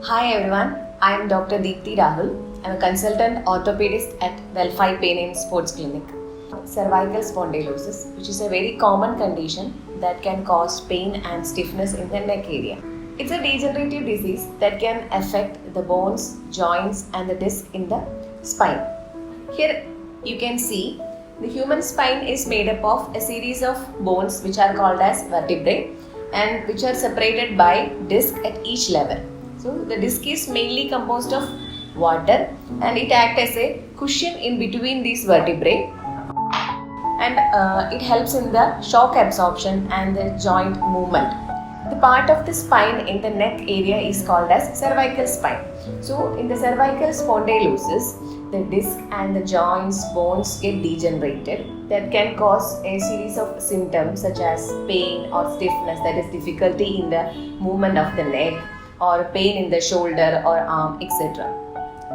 Hi everyone, I am Dr. Deepthi Rahul. I am a consultant orthopedist at WellPhy Pain and Sports Clinic. Cervical spondylosis, which is a very common condition that can cause pain and stiffness in the neck area. It's a degenerative disease that can affect the bones, joints, and the disc in the spine. Here you can see the human spine is made up of a series of bones which are called as vertebrae and which are separated by disc at each level. So the disc is mainly composed of water and it acts as a cushion in between these vertebrae, and it helps in the shock absorption and the joint movement. The part of the spine in the neck area is called as cervical spine. So in the cervical spondylosis, the disc and the joints, bones get degenerated. That can cause a series of symptoms such as pain or stiffness, that is difficulty in the movement of the neck, or pain in the shoulder or arm, etc.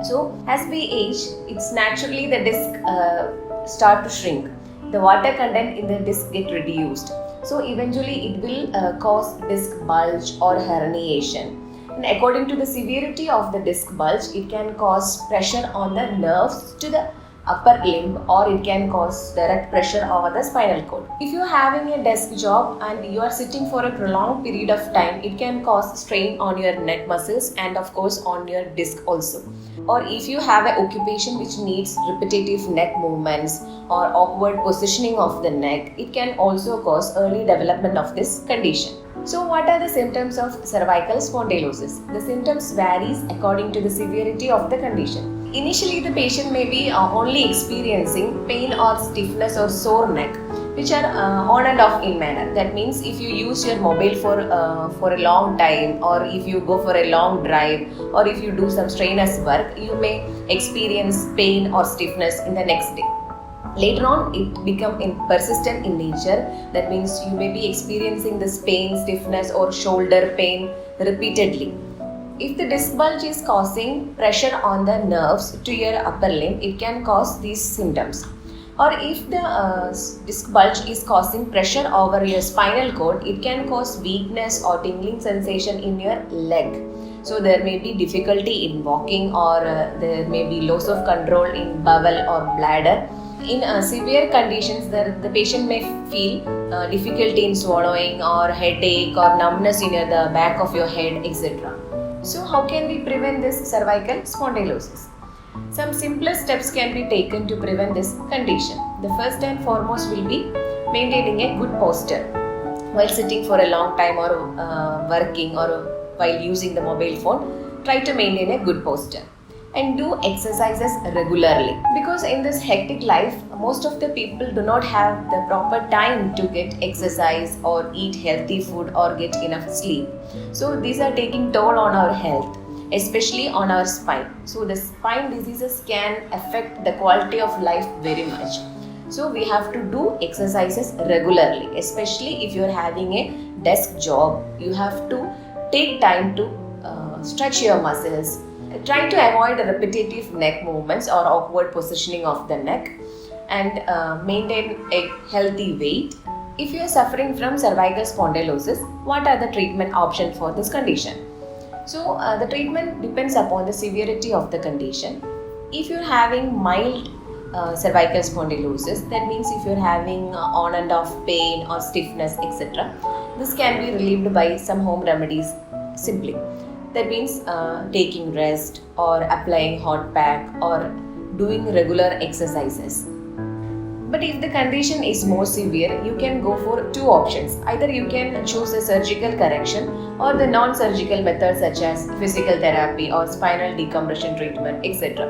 So as we age, it's naturally the disc start to shrink. The water content in the disc get reduced. So eventually it will cause disc bulge or herniation. And according to the severity of the disc bulge, it can cause pressure on the nerves to the upper limb, or it can cause direct pressure over the spinal cord. If you are having a desk job and you are sitting for a prolonged period of time, it can cause strain on your neck muscles and of course on your disc also. Or if you have an occupation which needs repetitive neck movements or awkward positioning of the neck, it can also cause early development of this condition. So what are the symptoms of cervical spondylosis? The symptoms varies according to the severity of the condition. Initially, the patient may be only experiencing pain or stiffness or sore neck, which are on and off in manner. That means if you use your mobile for a long time, or if you go for a long drive, or if you do some strenuous work, you may experience pain or stiffness in the next day. Later on, it becomes persistent in nature. That means you may be experiencing this pain, stiffness or shoulder pain repeatedly. If the disc bulge is causing pressure on the nerves to your upper limb, it can cause these symptoms. Or if the disc bulge is causing pressure over your spinal cord, it can cause weakness or tingling sensation in your leg. So there may be difficulty in walking, or there may be loss of control in bowel or bladder. In severe conditions, the patient may feel difficulty in swallowing, or headache, or numbness in the back of your head, etc. So how can we prevent this cervical spondylosis? Some simpler steps can be taken to prevent this condition. The first and foremost will be maintaining a good posture. While sitting for a long time, or working, or while using the mobile phone, try to maintain a good posture. And do exercises regularly, because in this hectic life, most of the people do not have the proper time to get exercise or eat healthy food or get enough sleep. So these are taking toll on our health, especially on our spine. So the spine diseases can affect the quality of life very much. So we have to do exercises regularly, especially if you are having a desk job. You have to take time to stretch your muscles. Try to avoid repetitive neck movements or awkward positioning of the neck, and maintain a healthy weight. If you are suffering from cervical spondylosis, what are the treatment options for this condition? So the treatment depends upon the severity of the condition. If you are having mild cervical spondylosis, that means if you are having on and off pain or stiffness, etc., this can be relieved by some home remedies simply. That means taking rest, or applying hot pack, or doing regular exercises. But if the condition is more severe, you can go for two options. Either you can choose a surgical correction, or the non-surgical methods such as physical therapy or spinal decompression treatment, etc.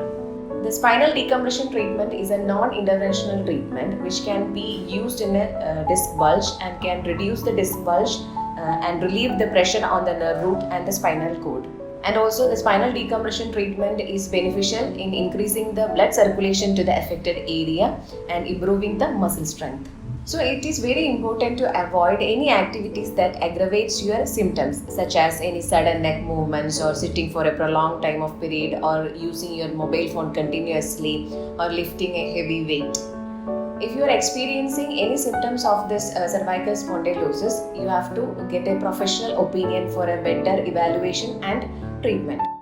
The spinal decompression treatment is a non-interventional treatment which can be used in a disc bulge and can reduce the disc bulge and relieve the pressure on the nerve root and the spinal cord. And also the spinal decompression treatment is beneficial in increasing the blood circulation to the affected area and improving the muscle strength. So it is very important to avoid any activities that aggravates your symptoms, such as any sudden neck movements, or sitting for a prolonged time of period, or using your mobile phone continuously, or lifting a heavy weight. If you are experiencing any symptoms of this cervical spondylosis, you have to get a professional opinion for a better evaluation and treatment.